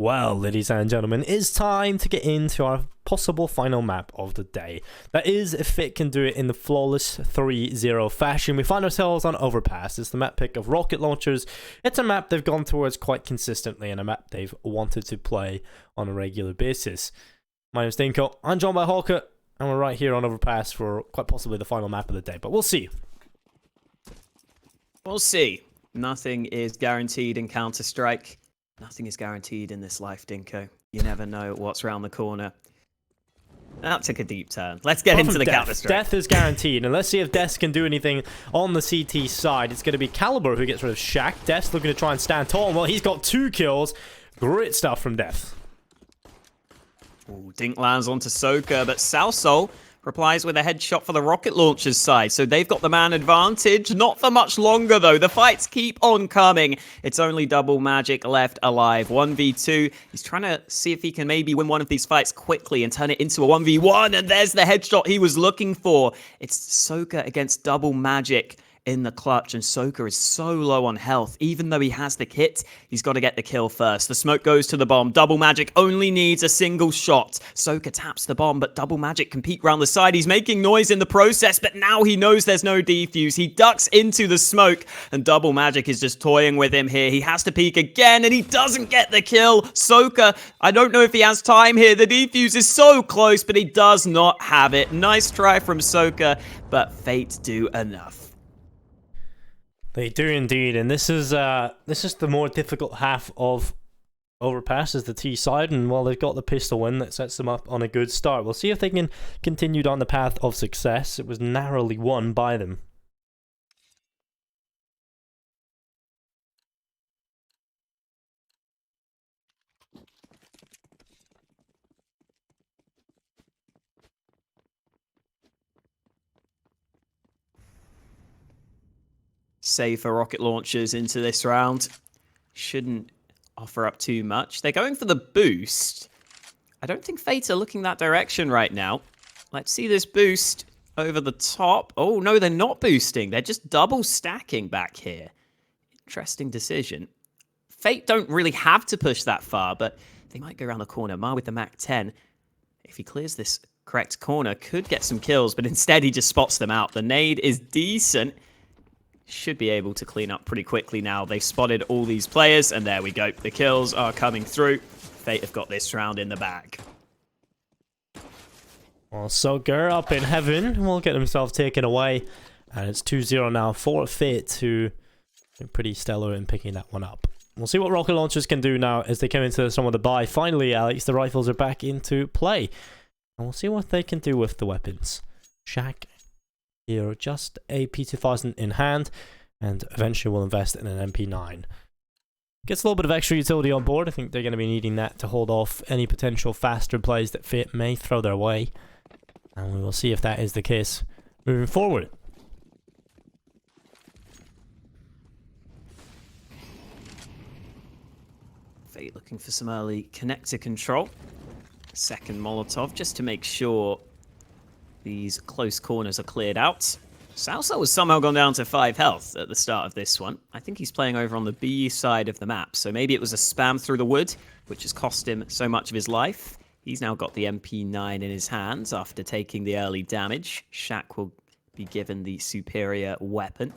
Well, ladies and gentlemen, it's time to get into our possible final map of the day. That is, if Fit can do it in the flawless 3-0 fashion. We find ourselves on Overpass. It's the map pick of Rocketlaunchers. It's a map they've gone towards quite consistently and a map they've wanted to play on a regular basis. My name is Dinko. I'm joined by Hawker, and we're right here on Overpass for quite possibly the final map of the day, but we'll see. We'll see. Nothing is guaranteed in Counter-Strike. Nothing is guaranteed in this life, Dinko. You never know what's around the corner. That took a deep turn. Let's get into the Counter-Strike. Death is guaranteed, and let's see if Death can do anything on the CT side. It's going to be Caliber who gets rid of Shaq. Death's looking to try and stand tall. Well, he's got 2 kills. Great stuff from Death. Ooh, Dink lands onto Soka, but Salsol replies with a headshot for the Rocketlaunchers side. So they've got the man advantage. Not for much longer, though. The fights keep on coming. It's only Double Magic left alive. 1v2. He's trying to see if he can maybe win one of these fights quickly and turn it into a 1v1. And there's the headshot he was looking for. It's Soka against Double Magic in the clutch, and Soka is so low on health. Even though he has the kit, he's got to get the kill first. The smoke goes to the bomb. Double Magic only needs a single shot. Soka taps the bomb, but Double Magic can peek around the side. He's making noise in the process, but now he knows there's no defuse. He ducks into the smoke, and Double Magic is just toying with him here. He has to peek again, and he doesn't get the kill. Soka, I don't know if he has time here. The defuse is so close, but he does not have it. Nice try from Soka, but Fate do enough. They do indeed, and this is the more difficult half of Overpass is the T side, and while they've got the pistol win, that sets them up on a good start. We'll see if they can continue down the path of success. It was narrowly won by them. Save for rocket launchers into this round. Shouldn't offer up too much. They're going for the boost. I don't think Fate are looking that direction right now. Let's see this boost over the top. Oh, no, they're not boosting. They're just double stacking back here. Interesting decision. Fate don't really have to push that far, but they might go around the corner. Ma with the Mac 10, if he clears this correct corner, could get some kills, but instead he just spots them out. The nade is decent. Should be able to clean up pretty quickly now. They've spotted all these players, and there we go. The kills are coming through. Fate have got this round in the bag. Well, Soka up in heaven will get himself taken away, and it's 2-0 now for Fate, who are pretty stellar in picking that one up. We'll see what Rocket Launchers can do now as they come into some of the buy. Finally, Alex, the rifles are back into play, and we'll see what they can do with the weapons. Shaq here, just a P2000 in hand, and eventually we'll invest in an MP9. Gets a little bit of extra utility on board. I think they're going to be needing that to hold off any potential faster plays that Fate may throw their way, and we will see if that is the case moving forward. Fate looking for some early connector control. Second Molotov, just to make sure these close corners are cleared out. Salsa was somehow gone down to 5 health at the start of this one. I think he's playing over on the B side of the map, so maybe it was a spam through the wood, which has cost him so much of his life. He's now got the MP9 in his hands after taking the early damage. Shaq will be given the superior weapon.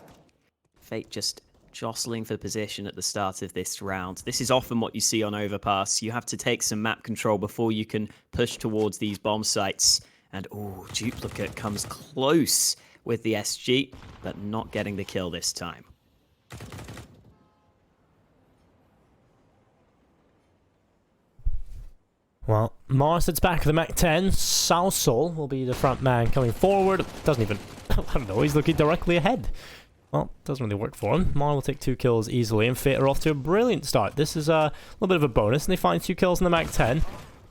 Fate just jostling for position at the start of this round. This is often what you see on Overpass. You have to take some map control before you can push towards these bomb sites. And, oh, Duplicate comes close with the SG, but not getting the kill this time. Well, Morris sits back with the Mac 10. Salsol will be the front man coming forward. Doesn't even, I don't know, he's looking directly ahead. Well, doesn't really work for him. Mar will take 2 kills easily, and Fate are off to a brilliant start. This is a little bit of a bonus, and they find 2 kills in the Mac 10.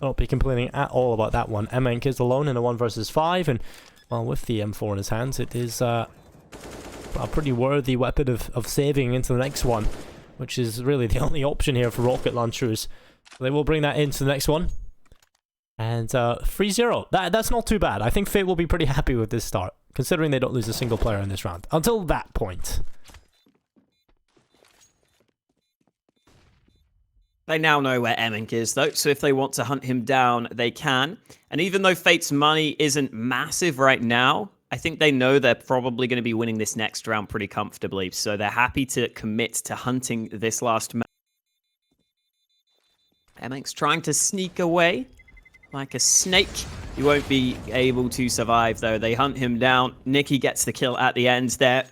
I won't be complaining at all about that one. Emenk is alone in a 1 versus 5, and, well, with the M4 in his hands, it is a pretty worthy weapon of saving into the next one, which is really the only option here for Rocket Launchers. They will bring that into the next one. And 3-0. That's not too bad. I think Fate will be pretty happy with this start, considering they don't lose a single player in this round. Until that point. They now know where Emmink is, though, so if they want to hunt him down, they can. And even though Fate's money isn't massive right now, I think they know they're probably going to be winning this next round pretty comfortably, so they're happy to commit to hunting this last match. Emmink's trying to sneak away like a snake. He won't be able to survive, though. They hunt him down. Nicky gets the kill at the end there.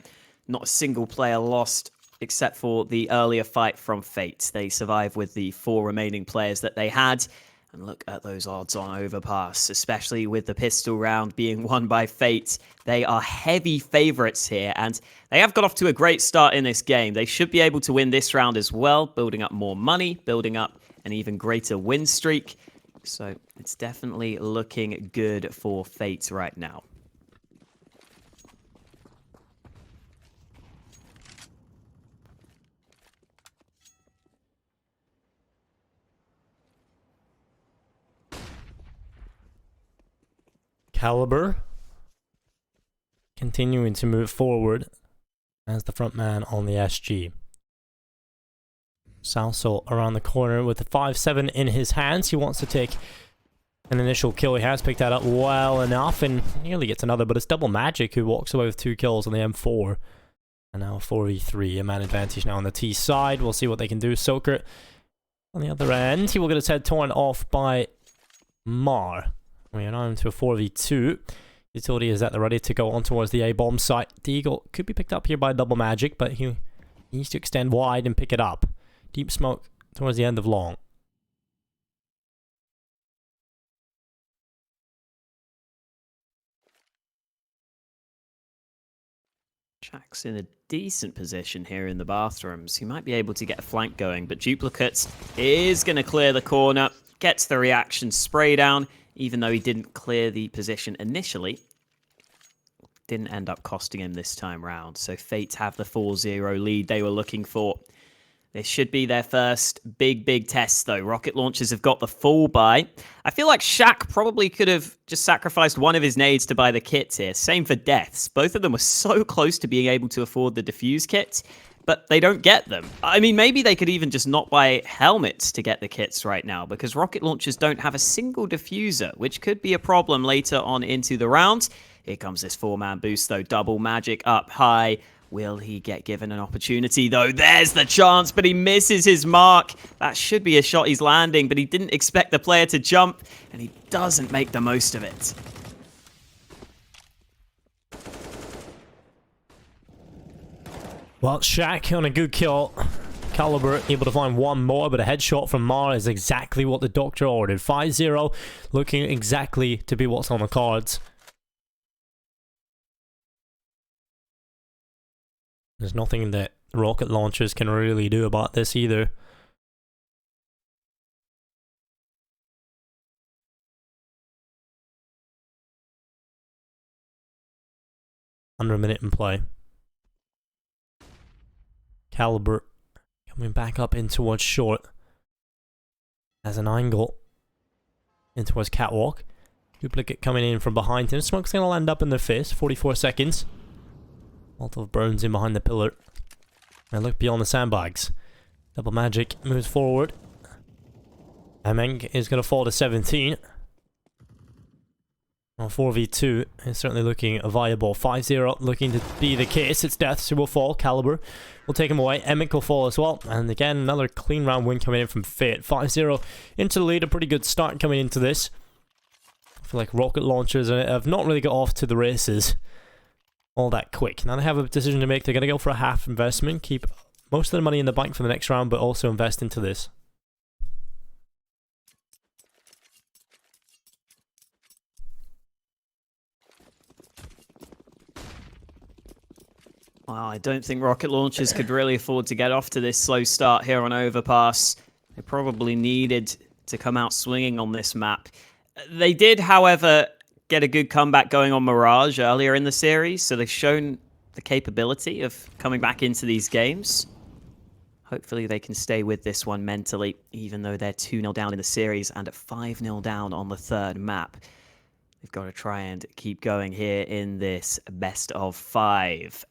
Not a single player lost, except for the earlier fight from Fate. They survive with the 4 remaining players that they had. And look at those odds on Overpass, especially with the pistol round being won by Fate. They are heavy favorites here, and they have got off to a great start in this game. They should be able to win this round as well, building up more money, building up an even greater win streak. So it's definitely looking good for Fate right now. Caliber continuing to move forward as the front man on the SG. Salsol around the corner with the 5-7 in his hands. He wants to take an initial kill. He has picked that up well enough and nearly gets another, but it's Double Magic who walks away with 2 kills on the M4. And now a 4v3, a man advantage now on the T side. We'll see what they can do. Soaker on the other end. He will get his head torn off by Mar. We are now into a 4v2. Utility is at the ready to go on towards the A-bomb site. Deagle could be picked up here by Double Magic, but he needs to extend wide and pick it up. Deep smoke towards the end of long. Jack's in a decent position here in the bathrooms. He might be able to get a flank going, but Duplicate is going to clear the corner, gets the reaction spray down, even though he didn't clear the position initially. Didn't end up costing him this time round. So Fate have the 4-0 lead they were looking for. This should be their first big test, though. Rocketlaunchers have got the full buy. I feel like Shaq probably could have just sacrificed one of his nades to buy the kits here. Same for Deaths. Both of them were so close to being able to afford the defuse kit, but they don't get them. I mean, maybe they could even just not buy helmets to get the kits right now, because Rocketlaunchers don't have a single diffuser, which could be a problem later on into the round. Here comes this 4-man boost, though. Double Magic up high. Will he get given an opportunity, though? There's the chance, but he misses his mark. That should be a shot he's landing, but he didn't expect the player to jump, and he doesn't make the most of it. Well, Shaq on a good kill. Caliber able to find one more, but a headshot from Mar is exactly what the doctor ordered. 5-0, looking exactly to be what's on the cards. There's nothing that Rocketlaunchers can really do about this either. Under a minute in play. Caliber coming back up in towards short. As an angle. In towards catwalk. Duplicate coming in from behind him. Smoke's gonna land up in the face. 44 seconds. Molotov burns in behind the pillar. And look beyond the sandbags. Double Magic moves forward. Emmink is going to fall to 17. On 4v2 is certainly looking viable. 5-0 looking to be the case. It's Deaths who will fall. Caliber will take him away. Emmink will fall as well. And again, another clean round win coming in from Fate. 5-0 into the lead. A pretty good start coming into this. I feel like Rocketlaunchers have not really got off to the races all that quick. Now they have a decision to make. They're going to go for a half investment, keep most of their money in the bank for the next round, but also invest into this. Well, I don't think Rocketlaunchers could really afford to get off to this slow start here on Overpass. They probably needed to come out swinging on this map. They did, however, get a good comeback going on Mirage earlier in the series, so they've shown the capability of coming back into these games. Hopefully they can stay with this one mentally, even though they're 2-0 down in the series and at 5-0 down on the third map. They've got to try and keep going here in this best of 5.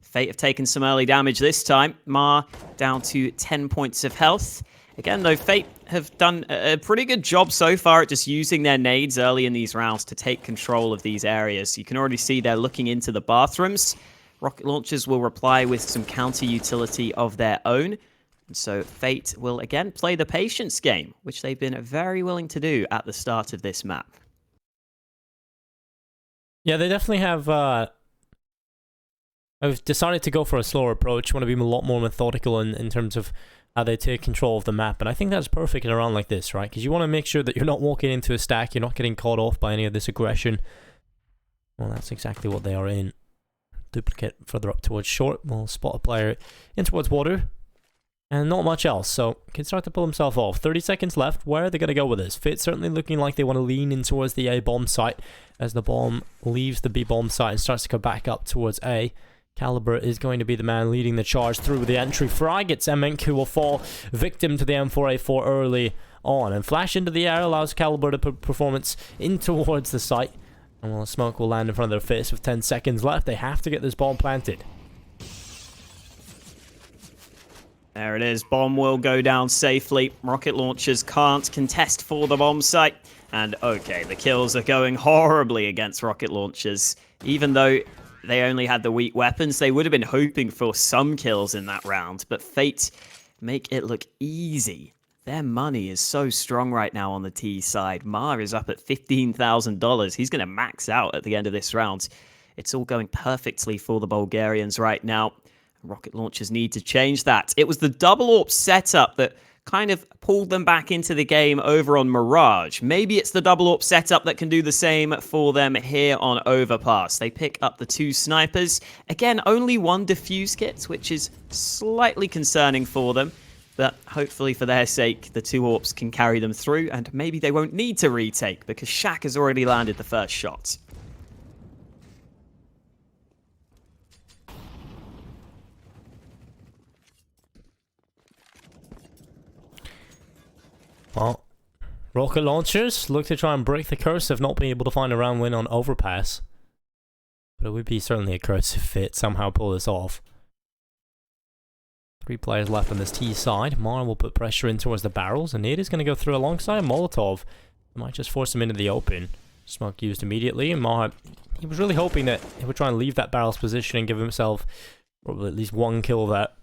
Fate have taken some early damage this time. Mar down to 10 points of health. Again, though, Fate have done a pretty good job so far at just using their nades early in these rounds to take control of these areas. You can already see they're looking into the bathrooms. Rocket Launchers will reply with some counter utility of their own. And so Fate will again play the patience game, which they've been very willing to do at the start of this map. Yeah, they definitely have I've decided to go for a slower approach. Want to be a lot more methodical in terms of how they take control of the map. And I think that's perfect in a round like this, right? Because you want to make sure that you're not walking into a stack, you're not getting caught off by any of this aggression. Well, that's exactly what they are in. Duplicate further up towards short. We'll spot a player in towards water. And not much else, so can start to pull himself off. 30 seconds left. Where are they going to go with this? Fit certainly looking like they want to lean in towards the A bomb site as the bomb leaves the B bomb site and starts to go back up towards A. Caliber is going to be the man leading the charge through the entry frag. It's Emink who will fall victim to the M4A4 early on. And flash into the air allows Caliber to put performance in towards the site. And while smoke will land in front of their face with 10 seconds left, they have to get this bomb planted. There it is. Bomb will go down safely. Rocket Launchers can't contest for the bomb site. And okay, the kills are going horribly against Rocket Launchers. Even though they only had the weak weapons, they would have been hoping for some kills in that round. But Fate make it look easy. Their money is so strong right now on the T side. Ma is up at $15,000. He's going to max out at the end of this round. It's all going perfectly for the Bulgarians right now. Rocket Launchers need to change that. It was the double AWP setup that kind of pulled them back into the game over on Mirage. Maybe it's the double AWP setup that can do the same for them here on Overpass. They pick up the 2 snipers. Again, only 1 diffuse kit, which is slightly concerning for them. But hopefully for their sake, the 2 AWPs can carry them through, and maybe they won't need to retake because Shaq has already landed the first shot. Well, Rocket Launchers look to try and break the curse of not being able to find a round win on Overpass. But it would be certainly a curse if Fit somehow pull this off. 3 players left on this T side. Mar will put pressure in towards the barrels, and Nate is going to go through alongside Molotov. It might just force him into the open. Smoke used immediately, and Mar, he was really hoping that he would try and leave that barrel's position and give himself probably at least 1 kill that.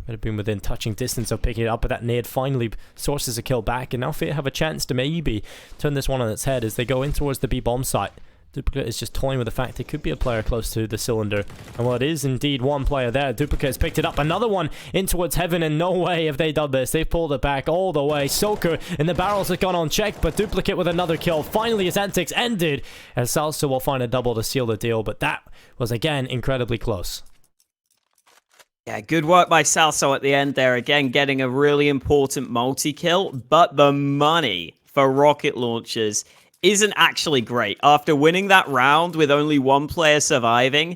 Would have been within touching distance of picking it up, but that nade finally sources a kill back, and now Fate have a chance to maybe turn this one on its head as they go in towards the B bomb site. Duplicate is just toying with the fact it could be a player close to the cylinder, and while it is indeed one player there, Duplicate has picked it up. Another one in towards heaven, and no way have they done this. They've pulled it back all the way. Soaker in the barrels have gone unchecked, but Duplicate with another kill. Finally his antics ended, and Salsa will find a double to seal the deal, but that was again incredibly close. Yeah, good work by Salso at the end there. Again, getting a really important multi-kill, but the money for Rocket Launchers isn't actually great. After winning that round with only 1 player surviving,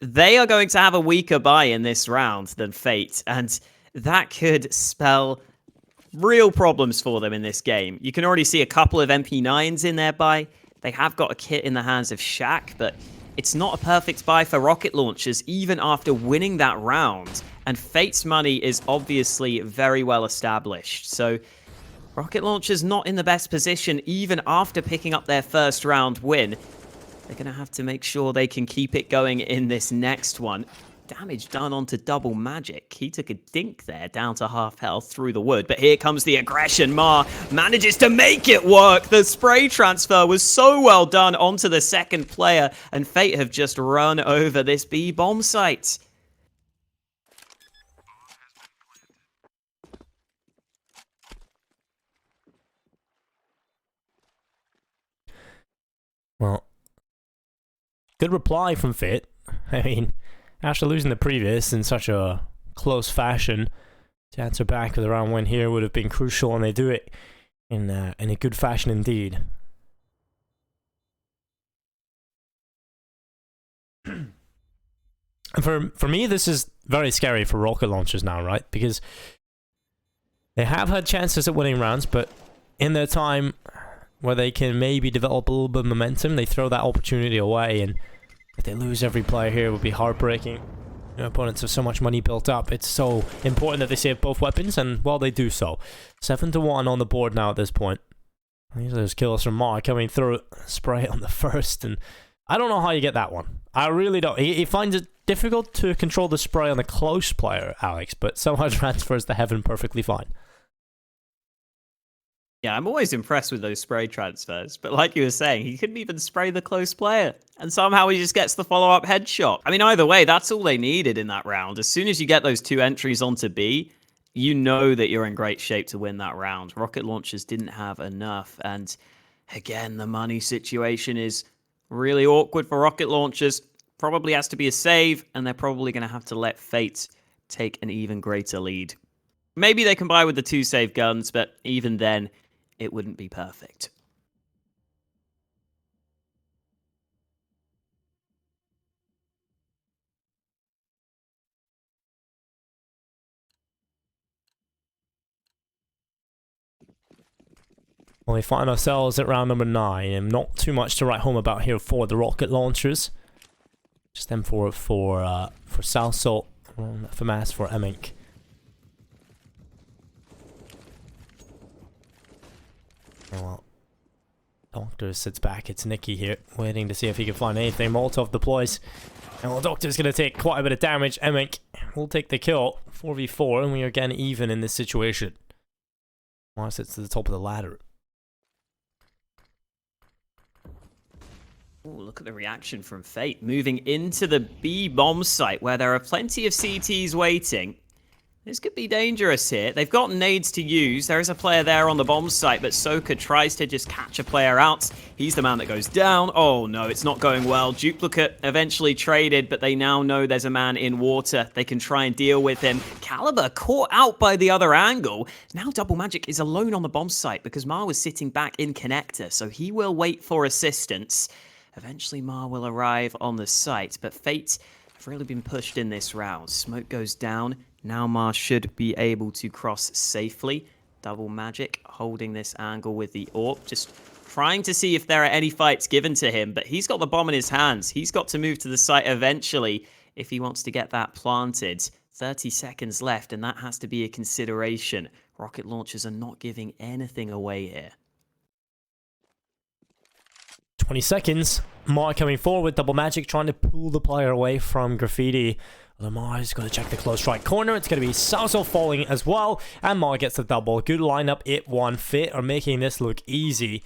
they are going to have a weaker buy in this round than Fate, and that could spell real problems for them in this game. You can already see a couple of MP9s in their buy. They have got a kit in the hands of Shaq, but it's not a perfect buy for Rocket Launchers even after winning that round. And Fate's money is obviously very well established. So Rocket Launchers not in the best position even after picking up their first round win. They're going to have to make sure they can keep it going in this next one. Damage done onto Double Magic. He took a dink there, down to half health through the wood. But here comes the aggression. Ma manages to make it work. The spray transfer was so well done onto the second player. And Fate have just run over this B bomb site. Well, good reply from Fit. I mean, after losing the previous in such a close fashion, to answer back with a round win here would have been crucial, and they do it in a good fashion indeed. And for me, this is very scary for Rocket Launchers now, right? Because they have had chances at winning rounds, but in their time where they can maybe develop a little bit of momentum, they throw that opportunity away, and if they lose every player here, it would be heartbreaking. Opponents have so much money built up. It's so important that they save both weapons, and well, they do so. 7-1 on the board now at this point. These are those kills from Mar coming through. Spray on the first, and I don't know how you get that one. I really don't. He finds it difficult to control the spray on the close player, Alex, but somehow transfers to Heaven perfectly fine. Yeah, I'm always impressed with those spray transfers. But like you were saying, he couldn't even spray the close player. And somehow he just gets the follow-up headshot. I mean, either way, that's all they needed in that round. As soon as you get those 2 entries onto B, you know that you're in great shape to win that round. Rocket Launchers didn't have enough. And again, the money situation is really awkward for Rocket Launchers. Probably has to be a save, and they're probably going to have to let Fate take an even greater lead. Maybe they can buy with the 2 save guns, but even then, it wouldn't be perfect. Well, we find ourselves at round number 9, and not too much to write home about here for the Rocket Launchers. Just them for South Salt, FMAS for Emink. Well, Doctor sits back. It's Nicky here, waiting to see if he can find anything. Molotov deploys. And well, Doctor's going to take quite a bit of damage. Emink will take the kill. 4v4, and we are again even in this situation. Mars sits to the top of the ladder. Ooh, look at the reaction from Fate. Moving into the B bomb site, where there are plenty of CTs waiting. This could be dangerous here. They've got nades to use. There is a player there on the bomb site, but Soka tries to just catch a player out. He's the man that goes down. Oh no, it's not going well. Duplicate eventually traded, but they now know there's a man in water. They can try and deal with him. Caliber caught out by the other angle. Now Double Magic is alone on the bomb site because Mar was sitting back in connector, so he will wait for assistance. Eventually Mar will arrive on the site, but Fate have really been pushed in this round. Smoke goes down. Now Mar should be able to cross safely. Double Magic holding this angle with the AWP, just trying to see if there are any fights given to him, but he's got the bomb in his hands. He's got to move to the site eventually if he wants to get that planted. 30 seconds left, and that has to be a consideration. Rocket Launchers are not giving anything away here. 20 seconds. Mar coming forward. Double Magic trying to pull the player away from Graffiti. Lamar is going to check the close right corner. It's going to be Salso falling as well. And Mar gets the double. Good lineup. It won. Fit are making this look easy.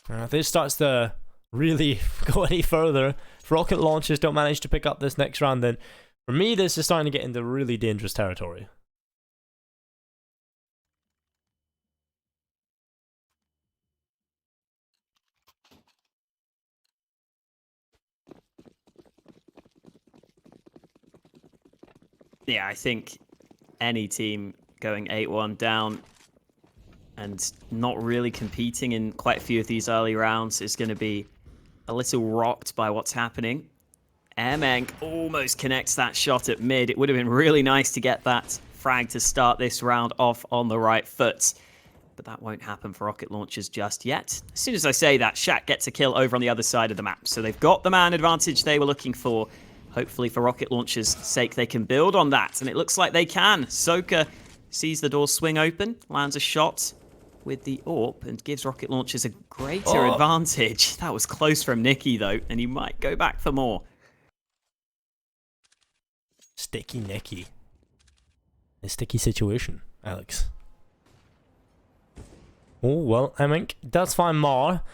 If this starts to really go any further, if Rocket Launchers don't manage to pick up this next round, then for me, this is starting to get into really dangerous territory. Yeah, I think any team going 8-1 down and not really competing in quite a few of these early rounds is going to be a little rocked by what's happening. Emink almost connects that shot at mid. It would have been really nice to get that frag to start this round off on the right foot. But that won't happen for Rocket Launchers just yet. As soon as I say that, Shaq gets a kill over on the other side of the map. So they've got the man advantage they were looking for. Hopefully for Rocket Launchers' sake, they can build on that. And it looks like they can. Soka sees the door swing open, lands a shot with the AWP, and gives Rocket Launchers a greater advantage. That was close from Nicky, though, and he might go back for more. Sticky Nicky. A sticky situation, Alex. Oh, well, Emink does find Mar.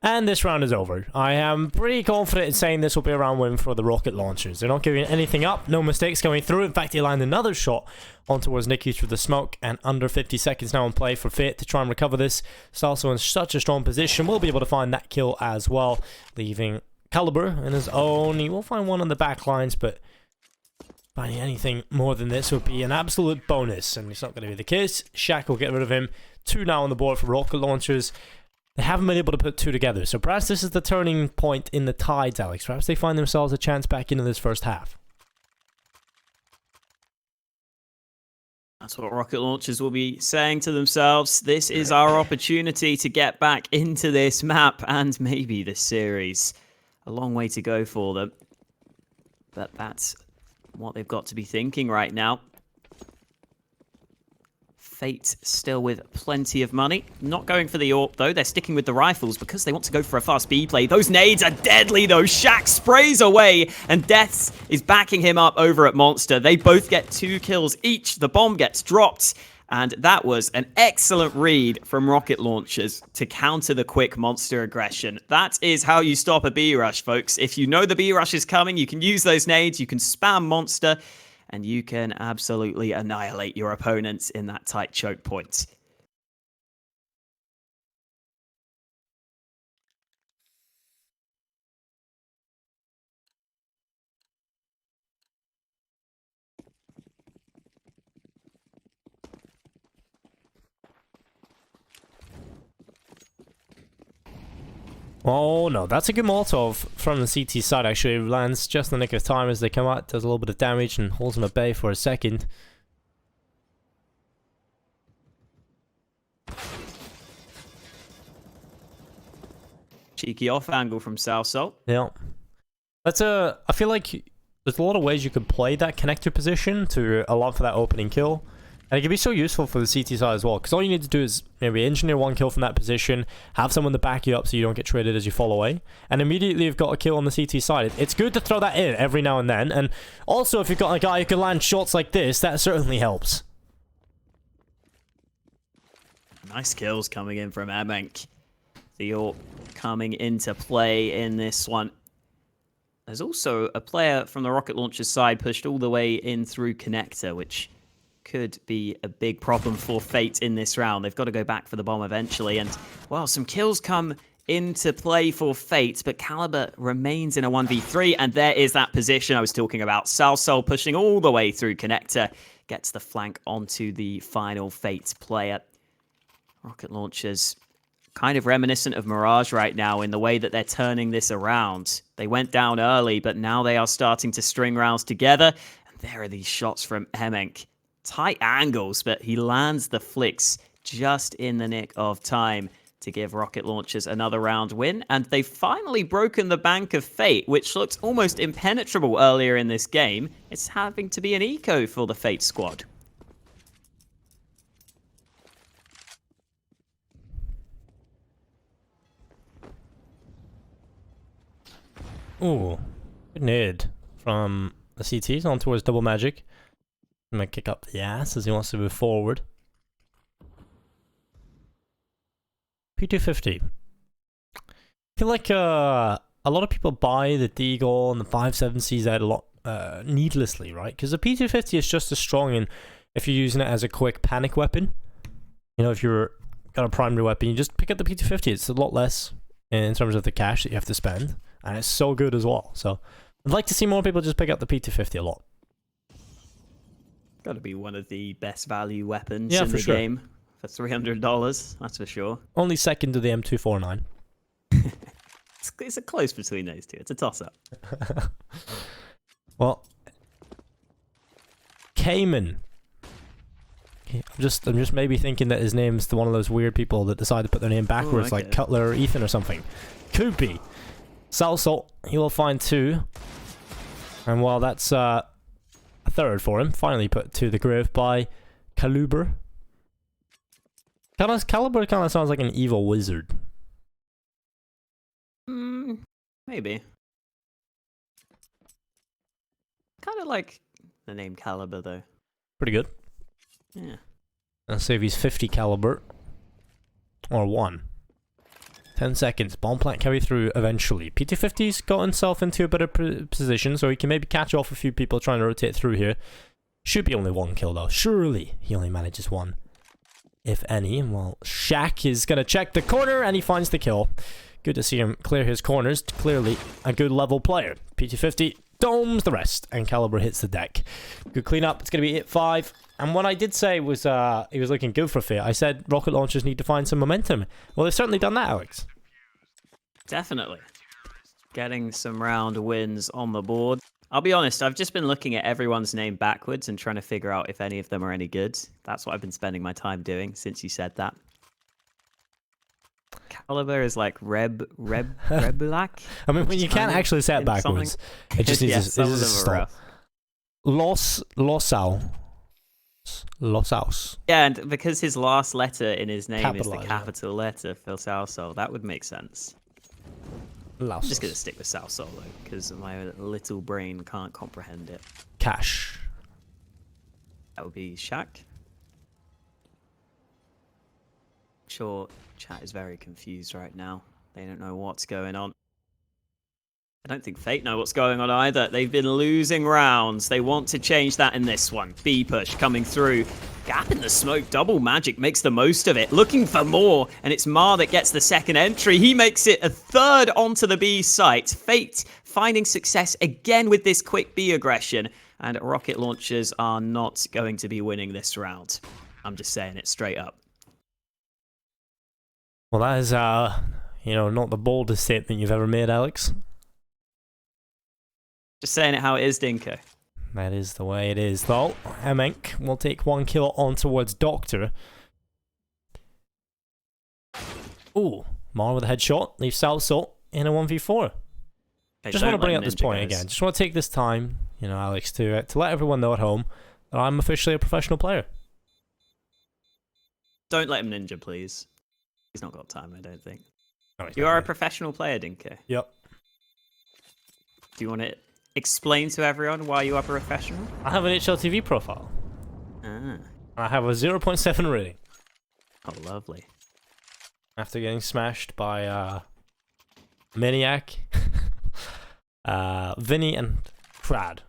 And this round is over. I am pretty confident in saying this will be a round win for the Rocket Launchers. They're not giving anything up. No mistakes going through. In fact, he landed another shot on towards Nicky through the smoke. And under 50 seconds now in play for Fate to try and recover this. Salso in such a strong position. Will be able to find that kill as well. Leaving Caliber in his own. He will find one on the back lines, but finding anything more than this would be an absolute bonus. And it's not going to be the case. Shaq will get rid of him. 2 now on the board for Rocket Launchers. They haven't been able to put 2 together, so perhaps this is the turning point in the tides, Alex. Perhaps they find themselves a chance back into this first half. That's what Rocket Launchers will be saying to themselves. This is our opportunity to get back into this map and maybe this series. A long way to go for them. but that's what they've got to be thinking right now. Fate still with plenty of money. Not going for the AWP, though. They're sticking with the rifles because they want to go for a fast B play. Those nades are deadly, though. Shaq sprays away, and Deaths is backing him up over at Monster. They both get 2 kills each. The bomb gets dropped, and that was an excellent read from Rocketlaunchers to counter the quick Monster aggression. That is how you stop a B rush, folks. If you know the B rush is coming, you can use those nades, you can spam Monster, and you can absolutely annihilate your opponents in that tight choke point. Oh no, that's a good Molotov from the CT side actually. It lands just in the nick of time as they come out, does a little bit of damage and holds them at bay for a second. Cheeky off angle from Southsalt. Yeah. That's a... I feel like there's a lot of ways you could play that connector position to allow for that opening kill. And it can be so useful for the CT side as well, because all you need to do is maybe engineer 1 kill from that position, have someone to back you up so you don't get traded as you fall away, and immediately you've got a kill on the CT side. It's good to throw that in every now and then, and also if you've got a guy who can land shots like this, that certainly helps. Nice kills coming in from Emenk. The AWP coming into play in this one. There's also a player from the Rocketlaunchers side pushed all the way in through connector, which could be a big problem for Fate in this round. They've got to go back for the bomb eventually, and well, some kills come into play for Fate, but Caliber remains in a 1v3, and there is that position I was talking about. Southsole pushing all the way through connector, gets the flank onto the final Fate player. Rocketlaunchers kind of reminiscent of Mirage right now in the way that they're turning this around. They went down early, but now they are starting to string rounds together, and there are these shots from Emenk. Tight angles, but he lands the flicks just in the nick of time to give Rocketlaunchers another round win. And they've finally broken the bank of Fate, which looked almost impenetrable earlier in this game. It's having to be an eco for the Fate squad. Ooh, good nade from the CTs on towards Double Magic. I'm gonna kick up the ass as he wants to move forward. P250. I feel like a lot of people buy the Deagle and the 5.7 CZ a lot needlessly, right? Because the P250 is just as strong in if you're using it as a quick panic weapon. You know, if you're got a primary weapon, you just pick up the P250. It's a lot less in terms of the cash that you have to spend, and it's so good as well. So I'd like to see more people just pick up the P250 a lot. Got to be one of the best value weapons in the sure. game for $300, that's for sure. Only second to the M249. It's a close between those two. It's a toss-up. Well, Cayman. I'm just maybe thinking that his name's one of those weird people that decide to put their name backwards, like Cutler or Ethan or something. Could be. Southsalt, he will find 2. And while that's a third for him, finally put to the grave by Caliber. Caliber kind of sounds like an evil wizard. Maybe. Kind of like the name Caliber, though. Pretty good. Yeah. Let's see if he's 50 caliber. Or 1. 10 seconds. Bomb plant carry through eventually. P250's got himself into a better position, so he can maybe catch off a few people trying to rotate through here. Should be only 1 kill, though. Surely he only manages 1. If any. Well, Shaq is going to check the corner, and he finds the kill. Good to see him clear his corners. Clearly a good level player. P250 domes the rest, and Caliber hits the deck. Good cleanup. It's going to be 8-5. And what I did say was he was looking good for Fate. I said Rocketlaunchers need to find some momentum. Well, they've certainly done that, Alex. Definitely. Getting some round wins on the board. I'll be honest, I've just been looking at everyone's name backwards and trying to figure out if any of them are any good. That's what I've been spending my time doing since you said that. Oliver is like Reb black. I mean, when you can't actually say it backwards, it just needs yeah, to stop. Lossaus. Yeah, and because his last letter in his name is the Capitalised, capital letter for Salsol, that would make sense. I'm just going to stick with Salsol, though, because my little brain can't comprehend it. Cash. That would be Shaq. Sure, chat is very confused right now. They don't know what's going on. I don't think Fate know what's going on either. They've been losing rounds. They want to change that in this one. B push coming through. Gap in the smoke. Double Magic makes the most of it. Looking for more. And it's Mar that gets the second entry. He makes it a third onto the B site. Fate finding success again with this quick B aggression. And Rocket Launchers are not going to be winning this round. I'm just saying it straight up. Well, that is, not the boldest statement you've ever made, Alex. Just saying it how it is, Dinko. That is the way it is, though. Emenk will take 1 kill on towards Doctor. Ooh, Mar with a headshot. Leaves Salso in a 1v4. Okay, Just want to bring up this point again. Just want to take this time, Alex, to let everyone know at home that I'm officially a professional player. Don't let him ninja, please. He's not got time, I don't think. No, you are a professional player, Dinko. Yep. Do you want to explain to everyone why you are a professional? I have an HLTV profile. Ah. I have a 0.7 rating. Oh, lovely. After getting smashed by Maniac, Vinny, and Crad.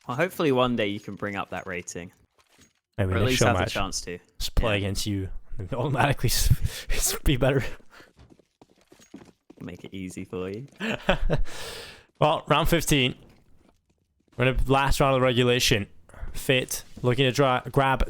Well, hopefully one day you can bring up that rating. Maybe or at least have match. a chance to. Just play against you. And automatically be better. Make it easy for you. Well, round 15. We're in the last round of the regulation. Fate looking to grab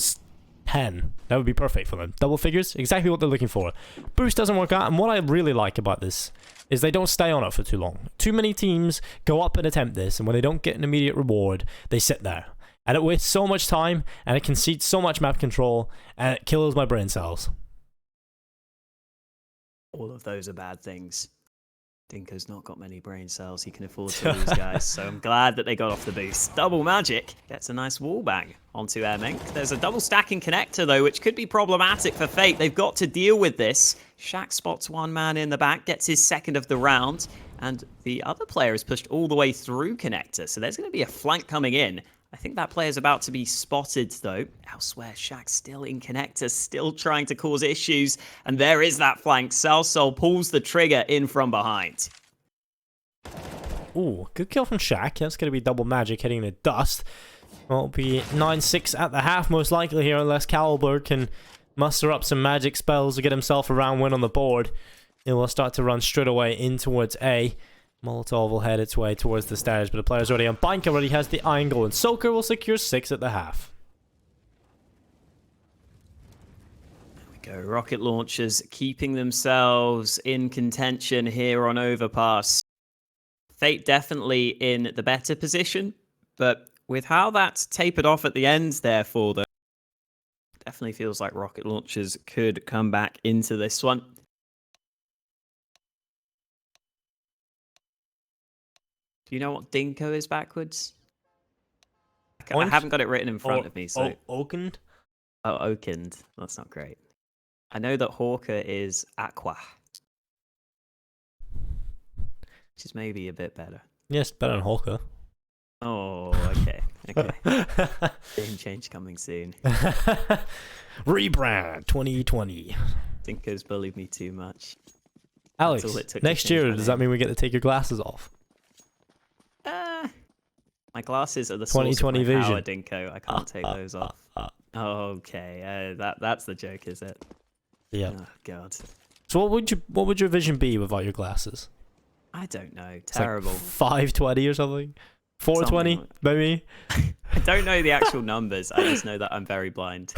10. That would be perfect for them. Double figures, exactly what they're looking for. Boost doesn't work out, and what I really like about this is they don't stay on it for too long. Too many teams go up and attempt this, and when they don't get an immediate reward, they sit there. And it wastes so much time, and it concedes so much map control, and it kills my brain cells. All of those are bad things. Dinko's not got many brain cells. He can afford to lose, guys. So I'm glad that they got off the boost. Double Magic gets a nice wall bang onto Emenk. There's a double stacking connector, though, which could be problematic for Fate. They've got to deal with this. Shaq spots one man in the back, gets his second of the round. And the other player is pushed all the way through connector. So there's going to be a flank coming in. I think that player's about to be spotted, though. Elsewhere, Shaq still in connector, still trying to cause issues. And there is that flank. Salsol pulls the trigger in from behind. Ooh, good kill from Shaq. That's going to be double Magic hitting the dust. Well, it'll be 9-6 at the half, most likely here, unless Caliber can muster up some magic spells to get himself a round win on the board. It will start to run straight away in towards A. Molotov will head its way towards the stairs, but the player's already on. Bank already has the angle, and Soaker will secure 6 at the half. There we go. Rocket Launchers keeping themselves in contention here on Overpass. Fate definitely in the better position, but with how that's tapered off at the end there for them, definitely feels like Rocket Launchers could come back into this one. Do you know what Dinko is backwards? I haven't got it written in front of me, so... Oakend? Oh, Oakend. That's not great. I know that Hawker is Aqua. Which is maybe a bit better. Yes, better than Hawker. Oh, okay. Okay. Name change coming soon. Rebrand 2020. Dinko's bullied me too much. Alex, next year, does that mean we get to take your glasses off? My glasses are the source of my vision. power, Dinko. I can't take those off. Okay, that's the joke, is it? Yeah. Oh God. So what would your vision be without your glasses? I don't know. Terrible. Like 520 or something? 420, like... maybe? I don't know the actual numbers. I just know that I'm very blind.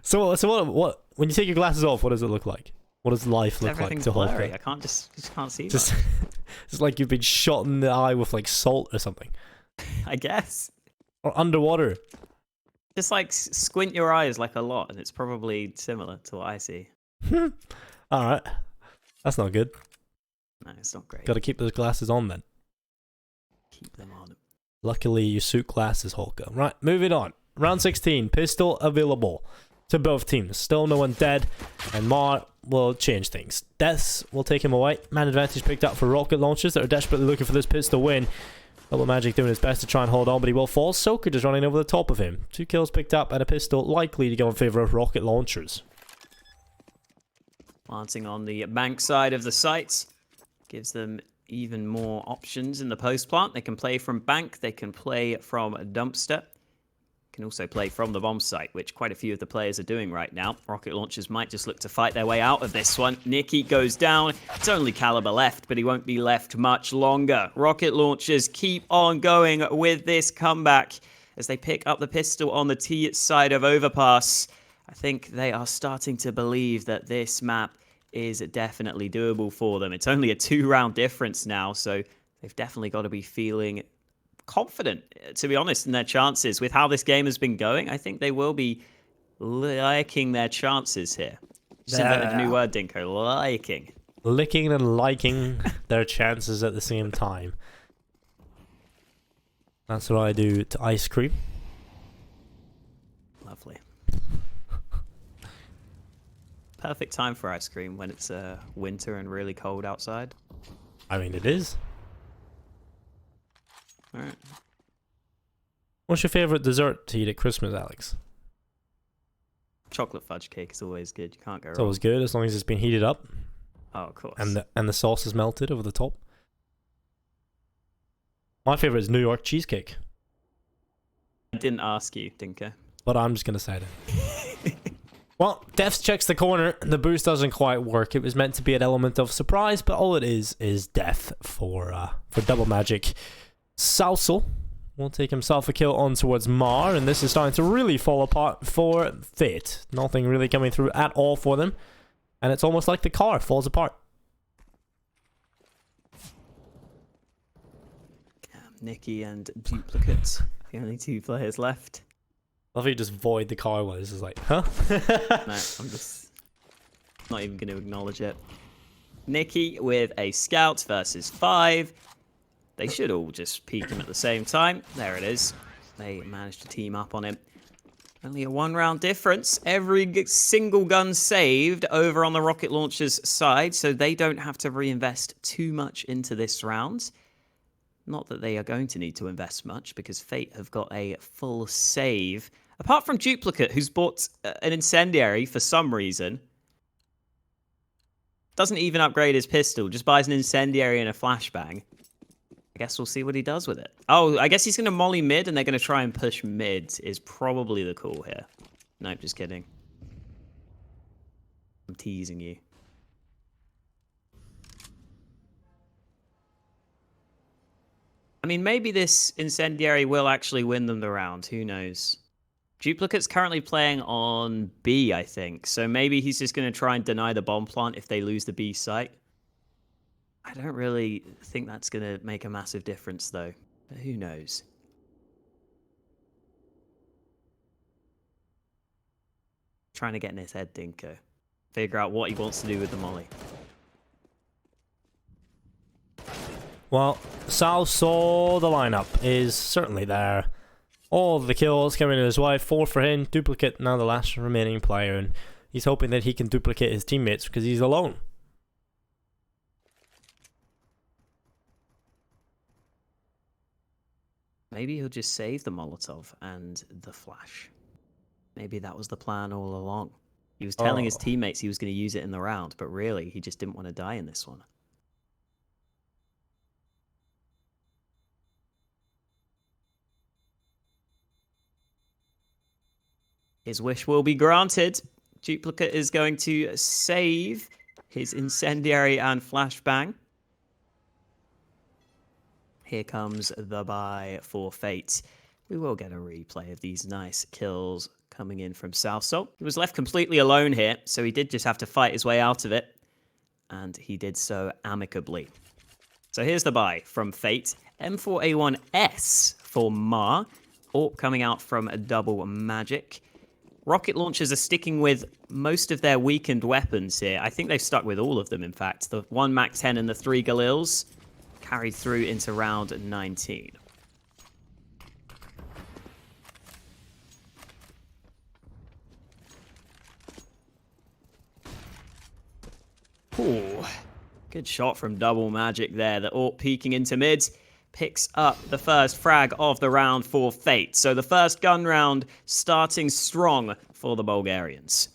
So what? When you take your glasses off, what does it look like? What does life look like to blurry. Hawker? I can't just can't see. It's like you've been shot in the eye with like salt or something. I guess. Or underwater. Just like squint your eyes like a lot, and it's probably similar to what I see. Alright. That's not good. No, it's not great. Gotta keep those glasses on then. Keep them on. Luckily, you suit glasses, Holka. Right, moving on. Round 16, pistol available to both teams. Still no one dead, and Mar will change things. Deaths will take him away. Man advantage picked up for Rocketlaunchers that are desperately looking for this pistol win. Double Magic doing his best to try and hold on, but he will fall. Soaker just running over the top of him. 2 kills picked up and a pistol likely to go in favor of Rocketlaunchers. Planting on the bank side of the site gives them even more options in the post plant. They can play from bank, they can play from a dumpster, can also play from the bomb site, which quite a few of the players are doing right now. Rocketlaunchers might just look to fight their way out of this one. Nicky goes down. It's only Caliber left, but he won't be left much longer. Rocketlaunchers keep on going with this comeback as they pick up the pistol on the T side of Overpass. I think they are starting to believe that this map is definitely doable for them. It's only a 2-round difference now, so they've definitely got to be feeling confident, to be honest, in their chances. With how this game has been going, I think they will be liking their chances here. Just invented a new word, Dinko. Liking. Licking and liking their chances at the same time. That's what I do to ice cream. Lovely. Perfect time for ice cream when it's winter and really cold outside. I mean, it is. All right. What's your favorite dessert to eat at Christmas, Alex? Chocolate fudge cake is always good. You can't go It's wrong. always good as long as it's been heated up Oh, of course. and the sauce is melted over the top. My favorite is New York cheesecake, I didn't ask you, Dinko. but I'm just gonna say it. Well, Death checks the corner. The boost doesn't quite work. It was meant to be an element of surprise, but all it is Death for Double Magic. Salsal will take himself a kill on towards Mar, and this is starting to really fall apart for Fate. Nothing really coming through at all for them, and it's almost like the car falls apart. Nicky and Duplicate, the only 2 players left. Love how you just void the car while this is like, huh? No, I'm just not even going to acknowledge it. Nicky with a scout versus 5. They should all just peek him at the same time. There it is. They managed to team up on him. Only a 1-round difference. Every single gun saved over on the Rocketlaunchers side, so they don't have to reinvest too much into this round. Not that they are going to need to invest much, because Fate have got a full save. Apart from Duplicate, who's bought an incendiary for some reason. Doesn't even upgrade his pistol, just buys an incendiary and a flashbang. I guess we'll see what he does with it. Oh, I guess he's going to molly mid, and they're going to try and push mid, is probably the call here. Nope, just kidding. I'm teasing you. I mean, maybe this incendiary will actually win them the round. Who knows? Duplicate's currently playing on B, I think. So maybe he's just going to try and deny the bomb plant if they lose the B site. I don't really think that's going to make a massive difference, though. But who knows? Trying to get in his head, Dinko. Figure out what he wants to do with the molly. Well, Sal saw the lineup is certainly there. All the kills coming to his way, 4 for him. Duplicate now the last remaining player, and he's hoping that he can duplicate his teammates because he's alone. Maybe he'll just save the Molotov and the flash. Maybe that was the plan all along. He was telling his teammates he was going to use it in the round, but really, he just didn't want to die in this one. His wish will be granted. Duplicate is going to save his incendiary and flashbang. Here comes the buy for Fate. We will get a replay of these nice kills coming in from Salso. He was left completely alone here, so he did just have to fight his way out of it. And he did so amicably. So here's the buy from Fate. M4A1S for Mar. AWP coming out from a double magic. Rocket launchers are sticking with most of their weakened weapons here. I think they've stuck with all of them, in fact. The 1 MAC-10 and the 3 Galils carried through into round 19. Ooh, good shot from double magic there. The AWP peeking into mid. Picks up the first frag of the round for Fate. So the first gun round starting strong for the Bulgarians.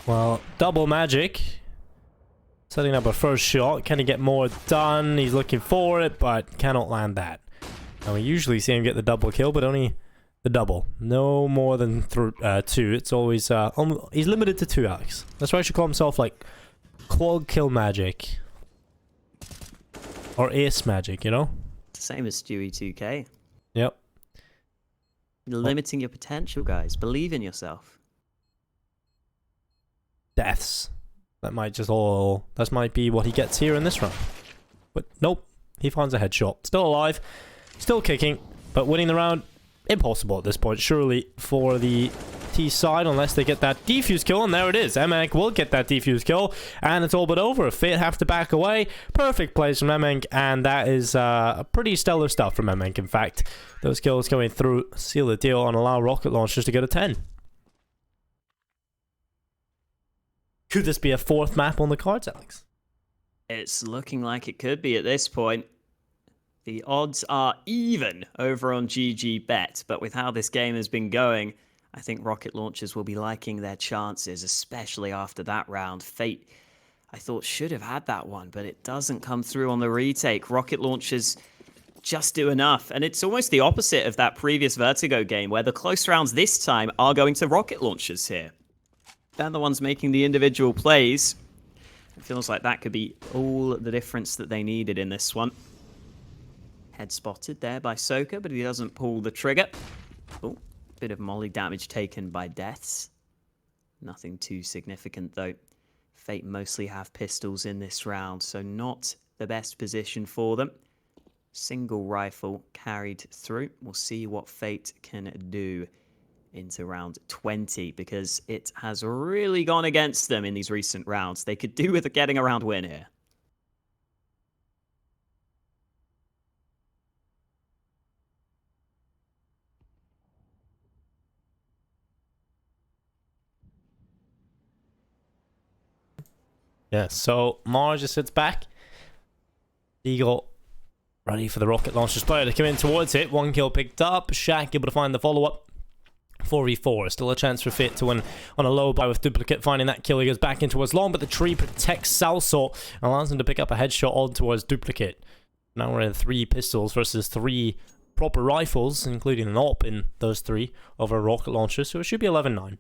Well, double magic. Setting up a first shot. Can he get more done? He's looking for it, but cannot land that. And we usually see him get the double kill, but only the double. No more than 2. It's always... he's limited to 2, Alex. That's why he should call himself, like, quad kill magic. Or ace magic, you know? Same as Stewie 2K. Yep. You're limiting your potential, guys. Believe in yourself. Deaths. That might just all... That might be what he gets here in this round. But nope. He finds a headshot. Still alive. Still kicking. But winning the round... Impossible at this point, surely, for the T side, unless they get that defuse kill, and there it is. Emenk will get that defuse kill, and it's all but over. Fate have to back away. Perfect plays from Emenk, and that is pretty stellar stuff from Emenk, in fact. Those kills going through seal the deal and allow rocket launchers to go to 10. Could this be a 4th map on the cards, Alex? It's looking like it could be at this point. The odds are even over on GG.Bet, but with how this game has been going, I think rocket launchers will be liking their chances, especially after that round. Fate, I thought, should have had that one, but it doesn't come through on the retake. Rocket launchers just do enough, and it's almost the opposite of that previous Vertigo game, where the close rounds this time are going to rocket launchers here. They're the ones making the individual plays. It feels like that could be all the difference that they needed in this one. Head spotted there by Soka, but he doesn't pull the trigger. Oh, bit of molly damage taken by deaths. Nothing too significant, though. Fate mostly have pistols in this round, so not the best position for them. Single rifle carried through. We'll see what Fate can do into round 20, because it has really gone against them in these recent rounds. They could do with getting a round win here. Yeah, so Mars just sits back. Eagle ready for the rocket launchers player to come in towards it. 1 kill picked up. Shaq able to find the follow-up. 4v4. Still a chance for Fit to win on a low buy with Duplicate finding that kill. He goes back in towards long, but the tree protects Salsol and allows him to pick up a headshot on towards Duplicate. Now we're in 3 pistols versus 3 proper rifles, including an AWP in those 3 over a rocket launcher, so it should be 11-9.